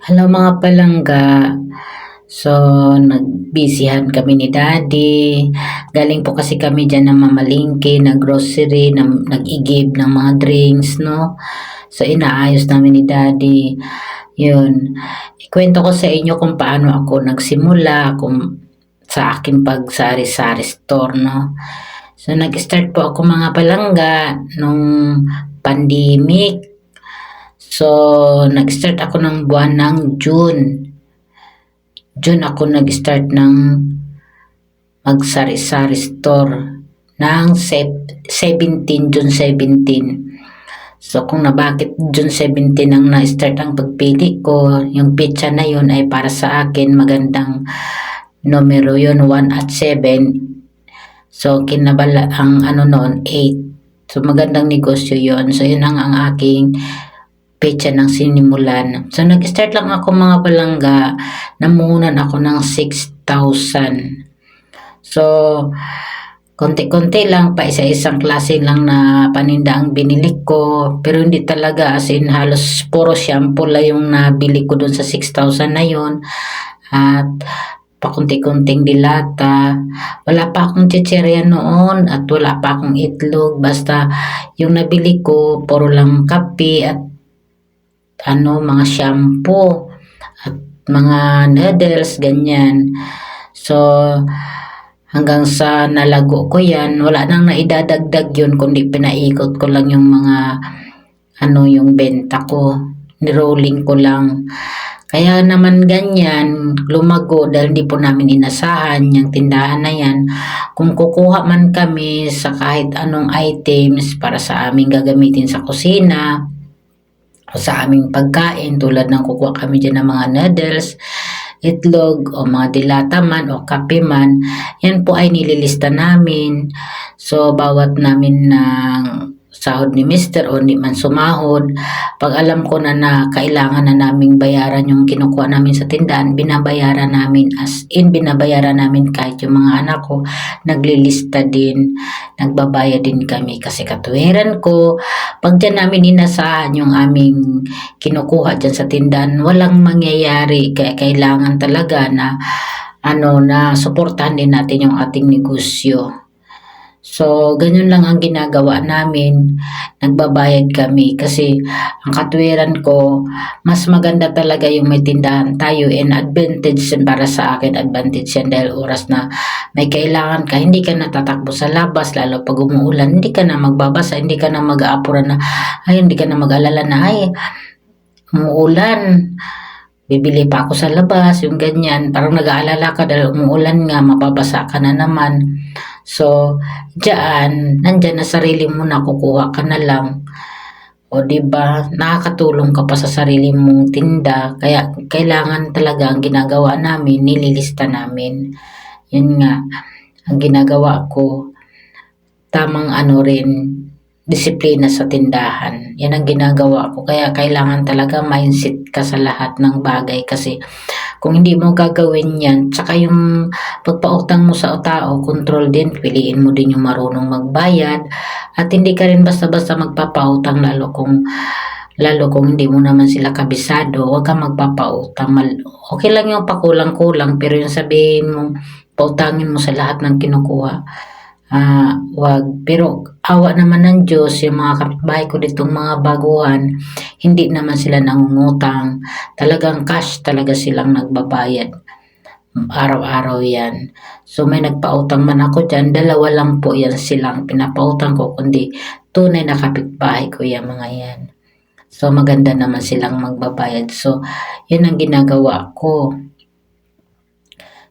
Hello mga palangga. So, nagbisihan kami ni Daddy. Galing po kasi kami dyan na mamalingke, na grocery, na, nag-igib ng mga drinks, no? So, inaayos namin ni Daddy. Yun. Ikwento ko sa inyo kung paano ako nagsimula, kung sa aking pag-sari-sari store, no? So, nag-start po ako mga palangga nung pandemic. So, nag-start ako ng buwan ng June. June ako nag-start ng mag-sari-sari store ng 17, June 17. So, kung na bakit June 17 ang na-start ang pagpili ko, yung pizza na yun ay para sa akin magandang numero yun, 1 at 7. So, kinabala ang noon, 8. So, magandang negosyo yun. So, yun ang aking pecha ng sinimulan. So, nag-start lang ako mga palangga, namuhunan ako ng 6,000. So, konti-konti lang, pa isa-isang klase lang na paninda ang binili ko, pero hindi talaga, as in halos puro shampoo lang yung nabili ko dun sa 6,000 na yun, at pakunti-kunting dilata. Wala pa akong chichirya noon at wala pa akong itlog, basta yung nabili ko puro lang kape at mga shampoo at mga noodles, ganyan. So, hanggang sa nalago ko yan, wala nang naidadagdag yun, kundi pinaikot ko lang yung mga, yung benta ko. Nirolling ko lang. Kaya naman ganyan, lumago dahil hindi po namin inasahan yung tindahan na yan. Kung kukuha man kami sa kahit anong items para sa aming gagamitin sa kusina, o sa aming pagkain, tulad ng kukuha kami dyan ng mga noodles, itlog, o mga dilata man, o kape man, yan po ay nililista namin. So, bawat namin ng sahod ni Mister o hindi man sumahod, pag alam ko na kailangan na naming bayaran yung kinukuha namin sa tindahan, binabayaran namin, as in binabayaran namin kahit yung mga anak ko, naglilista din, nagbabayad din kami kasi katuwiran ko, pag dyan namin inasahan yung aming kinukuha dyan sa tindahan, walang mangyayari, kaya kailangan talaga na na suportahan din natin yung ating negosyo. So, ganyan lang ang ginagawa namin. Nagbabayad kami kasi ang katwiran ko, mas maganda talaga yung may tindahan tayo, and advantage yan para sa akin, advantage yan dahil oras na may kailangan ka, hindi ka natatakbo sa labas, lalo pag umuulan, hindi ka na magbabasa, hindi ka na mag-aapura na, hindi ka na mag-alala na, umuulan. Bibili pa ako sa labas, yung ganyan. Parang nag-aalala ka dahil umuulan nga, mababasa ka na naman. So, nandyan na sarili mo na, kukuha ka na lang. O diba, nakakatulong ka pa sa sarili mong tinda. Kaya kailangan talaga ang ginagawa namin, nililista namin. Yun nga, ang ginagawa ko, tamang rin, disiplina sa tindahan. Yan ang ginagawa ko. Kaya kailangan talaga mindset ka sa lahat ng bagay kasi kung hindi mo gagawin yan, tsaka yung pagpautang mo sa tao, control din, piliin mo din yung marunong magbayad at hindi ka rin basta-basta magpapautang, lalo kung hindi mo naman sila kabisado, huwag kang magpapautang. Okay lang yung pakulang-kulang, pero yung sabihin mo, pautangin mo sa lahat ng kinukuha, wag. Pero awa naman ng Diyos, yung mga kapitbahay ko ditong mga baguhan, hindi naman sila nangungutang. Talagang cash talaga silang nagbabayad. Araw-araw yan. So, may nagpautang man ako dyan, 2 lang po yan silang pinapautang ko, kundi tunay na kapitbahay ko yung mga yan. So, maganda naman silang magbabayad. So, yun ang ginagawa ko.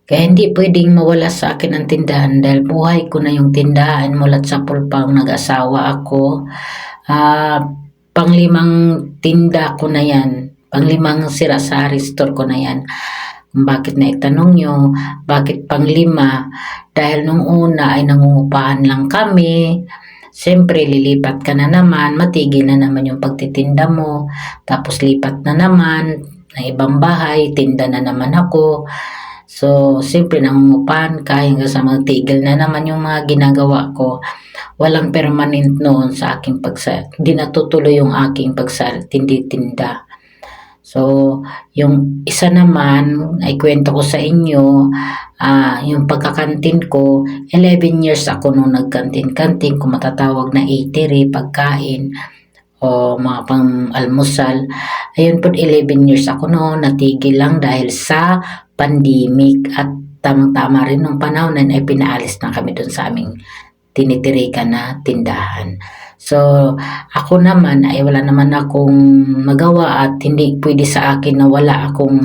Kaya hindi pwedeng mawala sa akin ang tindahan dahil buhay ko na yung tindahan mula't sa pulpang nag-asawa ako. Pang-5 tinda ko na yan. Pang-5 sari-sari store ko na yan. Kung bakit na itanong nyo, bakit pang-5? Dahil nung una ay nangungupahan lang kami. Siyempre, lilipat ka na naman, matigil na naman yung pagtitinda mo. Tapos lipat na naman ng ibang bahay, tinda na naman ako. So, siyempre nangungupahan ka hanggang sa magtigil na naman yung mga ginagawa ko. Walang permanent noon sa aking hindi natutuloy yung aking tindi-tinda. So, yung isa naman ay kwento ko sa inyo, yung pagkakantin ko, 11 years ako nung nagkantin-kantin, kung matatawag na eatery, pagkain, o mga pang-almusal. Ayun po, 11 years ako noon, natigil lang dahil sa pandemic at tamang-tama rin nung panahon na ay pinaalis na kami dun sa aming tinitirikan na tindahan. So, ako naman ay wala naman akong magawa at hindi pwede sa akin na wala akong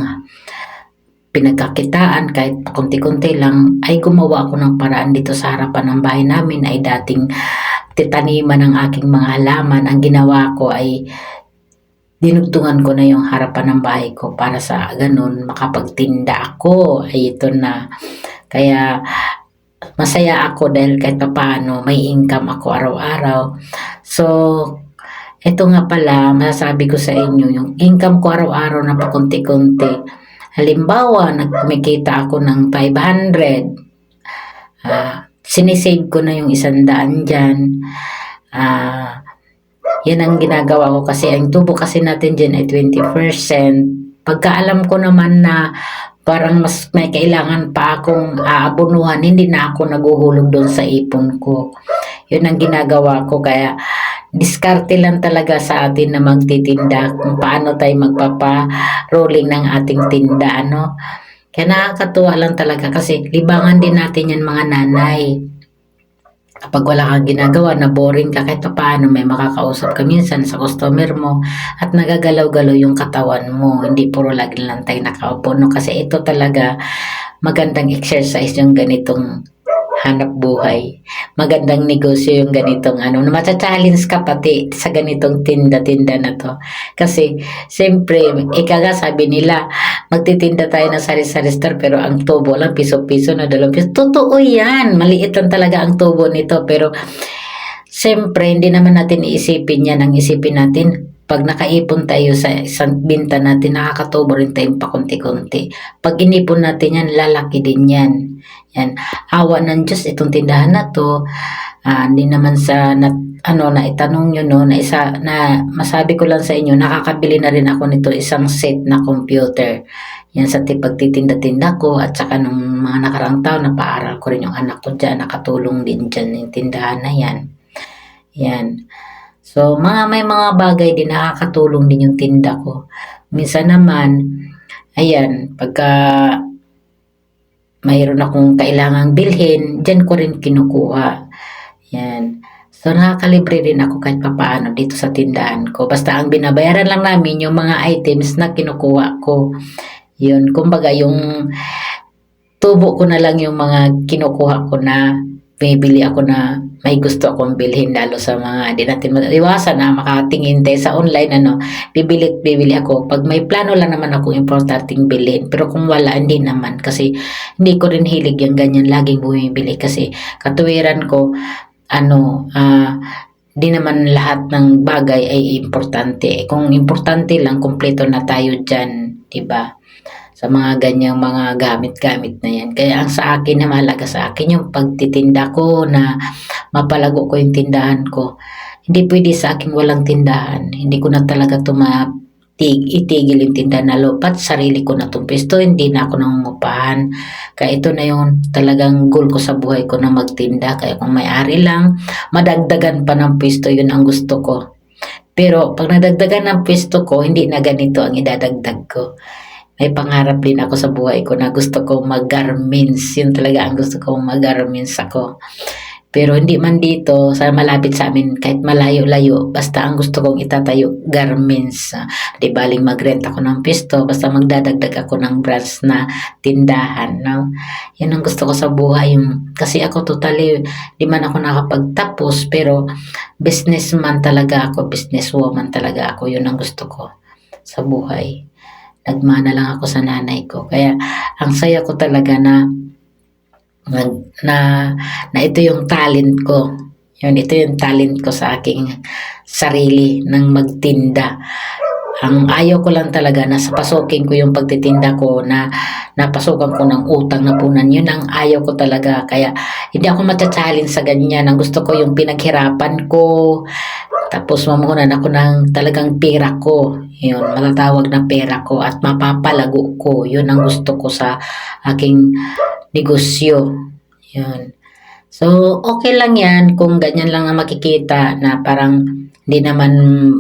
pinagkakitaan kahit konti-konti lang, ay gumawa ako ng paraan dito sa harapan ng bahay namin ay dating titaniman ng aking mga halaman. Ang ginawa ko ay dinugtungan ko na yung harapan ng bahay ko para sa ganun makapagtinda ako. Ay ito na. Kaya masaya ako dahil kahit paano may income ako araw-araw. So, ito nga pala, masasabi ko sa inyo, yung income ko araw-araw na pakunti-kunti. Halimbawa, nagkumikita ako ng 500, sinisave ko na yung 100 dyan. Yan ang ginagawa ko kasi ang tubo kasi natin dyan ay 20%. Pagka alam ko naman na parang mas may kailangan pa akong aabunuhan, hindi na ako naguhulog doon sa ipon ko. Yun ang ginagawa ko, kaya diskarte lang talaga sa atin na magtitinda kung paano tayo magpapa-rolling ng ating tinda, ano. Kaya nakakatuwa lang talaga kasi libangan din natin yan mga nanay. Kapag wala kang ginagawa, na boring ka, kahit paano may makakausap ka minsan sa customer mo at nagagalaw-galaw yung katawan mo. Hindi puro lagi lang tayo nakaupo, no? Kasi ito talaga magandang exercise yung ganitong hanap buhay. Magandang negosyo yung ganitong na matcha-challenge ka pati sa ganitong tinda-tinda na to. Kasi, siyempre, ikaga sabi nila, magtitinda tayo ng sari-sari store pero ang tubo lang, piso-piso na 2 piso. Totoo yan. Maliit lang talaga ang tubo nito. Pero, siyempre, hindi naman natin iisipin yan. Ang isipin natin, pag nakaipon tayo sa isang binta natin, nakakatubo rin tayong pakunti-kunti. Pag inipon natin yan, lalaki din yan. Yan. Awa ng Diyos, itong tindahan na to, hindi naman sa, na itanong nyo, no, na masabi ko lang sa inyo, nakakabili na rin ako nito isang set na computer. Yan sa pagtitinda-tinda ko, at saka nung mga nakaraang taon, napaaral ko rin yung anak ko dyan, nakatulong din dyan yung tindahan na yan. Yan. So, may mga bagay din nakakatulong din yung tinda ko. Minsan naman, ayan, pagka mayroon akong kailangang bilhin, dyan ko rin kinukuha. Yan. So, nakakalibre rin ako kahit papaano dito sa tindahan ko. Basta ang binabayaran lang namin yung mga items na kinukuha ko. Yun, kumbaga yung tubo ko na lang yung mga kinukuha ko na bibili ako na may gusto akong bilhin, lalo sa mga di natin iwasan na makatingin tayo sa online, bibili ako. Pag may plano lang naman ako importanteng bilhin, pero kung wala, hindi naman, kasi hindi ko rin hilig yung ganyan laging bumibili, kasi katuwiran ko di naman lahat ng bagay ay importante. Kung importante lang, kumpleto na tayo dyan, diba? Sa mga ganyang mga gamit-gamit na yan. Kaya ang sa akin, na mahalaga sa akin yung pagtitinda ko, na mapalago ko yung tindahan ko. Hindi pwede sa akin walang tindahan. Hindi ko na talaga itigil yung tindahan na lupat. Sarili ko na itong pisto, hindi na ako nangungupahan. Kaya ito na yung talagang goal ko sa buhay ko, na magtinda. Kaya kung may-ari lang, madagdagan pa ng pisto, yun ang gusto ko. Pero pag nadagdagan ng pisto ko, hindi na ganito ang idadagdag ko. May pangarap din ako sa buhay ko na gusto ko mag-garments. Yun talaga ang gusto ko, mag-garments ako. Pero hindi man dito, sa malapit sa amin, kahit malayo-layo, basta ang gusto kong itatayo, garments. Di baling mag-rent ako ng pisto, basta magdadagdag ako ng branch na tindahan. No? Yan ang gusto ko sa buhay. Kasi ako totally, di man ako nakapagtapos, pero businessman talaga ako, businesswoman talaga ako. Yun ang gusto ko sa buhay. Nagmana lang ako sa nanay ko. Kaya ang saya ko talaga na ito yung talent ko. Ito yung talent ko sa aking sarili ng magtinda. Ang ayaw ko lang talaga na sa pasukin ko yung pagtitinda ko na napasukan ko ng utang na punan. Yun ang ayaw ko talaga. Kaya hindi ako matcha-challenge sa ganyan. Ang gusto ko yung pinaghirapan ko. Tapos mamuhunan ako ng talagang pera ko. Yun, matatawag na pera ko at mapapalago ko. Yun ang gusto ko sa aking negosyo. Yun. So, okay lang yan kung ganyan lang ang makikita na parang hindi naman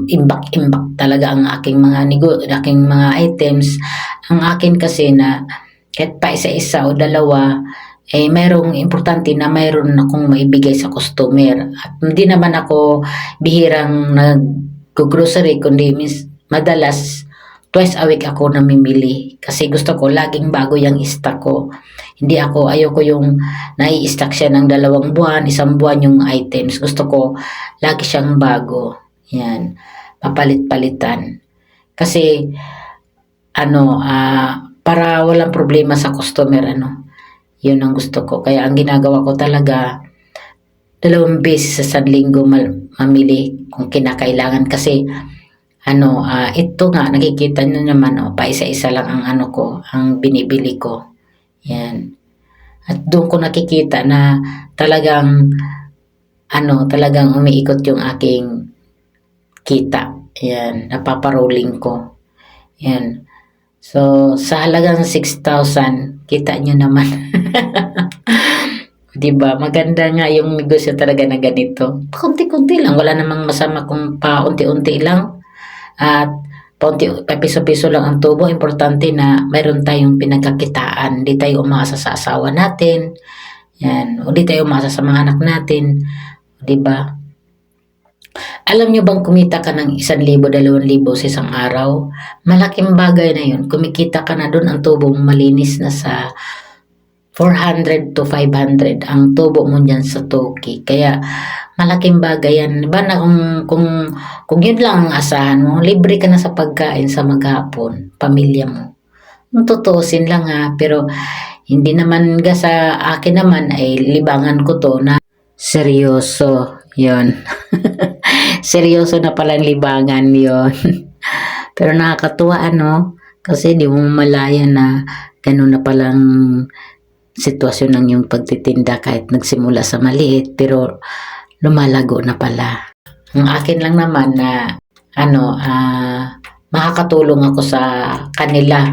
imbak-imbak talaga ang aking mga items. Ang akin kasi na kahit pa isa-isa o dalawa, eh mayroong importante na mayroon akong maibigay sa customer. At hindi naman ako bihirang nag-grocery, kundi madalas twice a week ako namimili. Kasi gusto ko laging bago yung stock ko. Hindi ako, ayoko yung nai-stock siya ng 2 buwan, 1 buwan yung items. Gusto ko lagi siyang bago. Yan. Papalit-palitan. Kasi para walang problema sa customer, yun ang gusto ko. Kaya ang ginagawa ko talaga, 2 beses sa linggo mamili kung kinakailangan. Kasi, ito nga, nakikita nyo naman, pa isa-isa lang ang ang binibili ko. Yan. At doon ko nakikita na talagang, talagang umiikot yung aking kita. Yan. Napaparolling ko. Yan. So, sa halagang 6,000, kita nyo naman. Diba? Maganda nga yung negosyo talaga na ganito. Paunti-kunti lang. Wala namang masama kung paunti-unti lang. At piso-piso lang ang tubo. Importante na mayroon tayong pinagkakitaan. Hindi tayo umasa sa asawa natin. Yan. O di tayo umasa sa mga anak natin. Diba? Alam nyo bang kumita ka ng 1,000, 2,000 sa isang araw? Malaking bagay na yun. Kumikita ka na doon, ang tubo mo malinis na sa 400 to 500 ang tubo mo dyan sa Toki. Kaya malaking bagay yan. Diba na kung yun lang ang asahan mo, libre ka na sa pagkain sa maghapon, pamilya mo. Tutuusin lang ha, pero hindi naman sa akin naman ay libangan ko to na seryoso. Yun. Seryoso na pala libangan yon. Pero nakakatuwa kasi di mo malaya na ganun na palang sitwasyon ng yung pagtitinda kahit nagsimula sa maliit pero lumalago na pala. Ang akin lang naman na makakatulong ako sa kanila.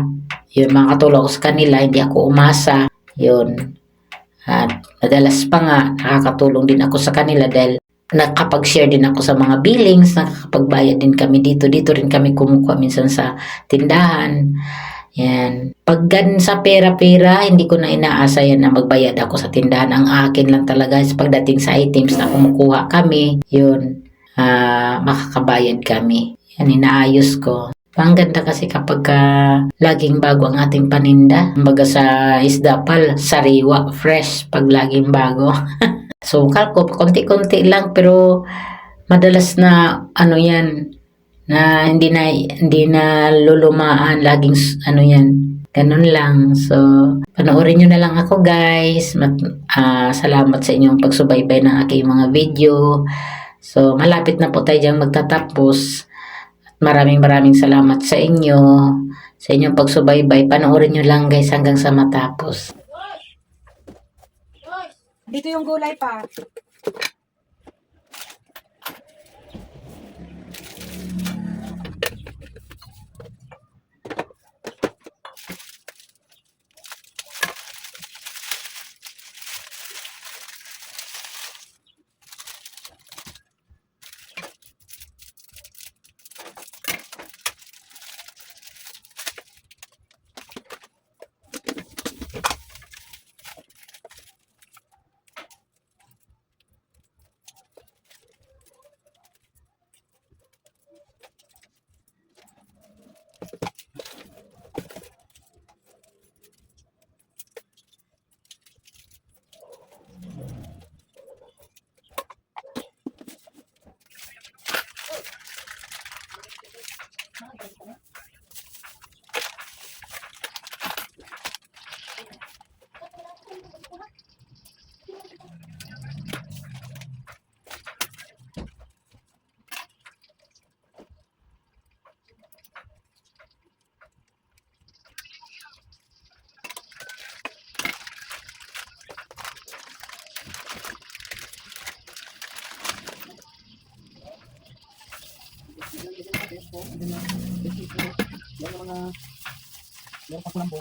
Yun, makakatulong ako sa kanila, hindi ako umasa. Yun. At madalas pa nga, nakakatulong din ako sa kanila dahil nakapag-share din ako sa mga billings, nakakapagbayad din kami dito. Dito rin kami kumukuha minsan sa tindahan. Yan. Pag sa pera-pera, hindi ko na inaasa yan na magbayad ako sa tindahan. Ang akin lang talaga is pagdating sa items na kumukuha kami, yun, makakabayad kami. Yan, inaayos ko. Ang ganda kasi kapag laging bago ang ating paninda. Kumbaga sa isda sariwa, fresh pag laging bago. So, ko, konti-konti lang pero madalas na yan na hindi na lulumaan laging yan. Ganun lang. So, panoorin nyo na lang ako guys. Salamat sa inyong pagsubaybay ng aking mga video. So, malapit na po tayo diyang magtatapos. Maraming salamat sa inyo. Sa inyong pagsubaybay. Panoorin nyo lang guys hanggang sa matapos. Dito yung gulay pa. So, andun na. Yan yung mga meron pa kulambo.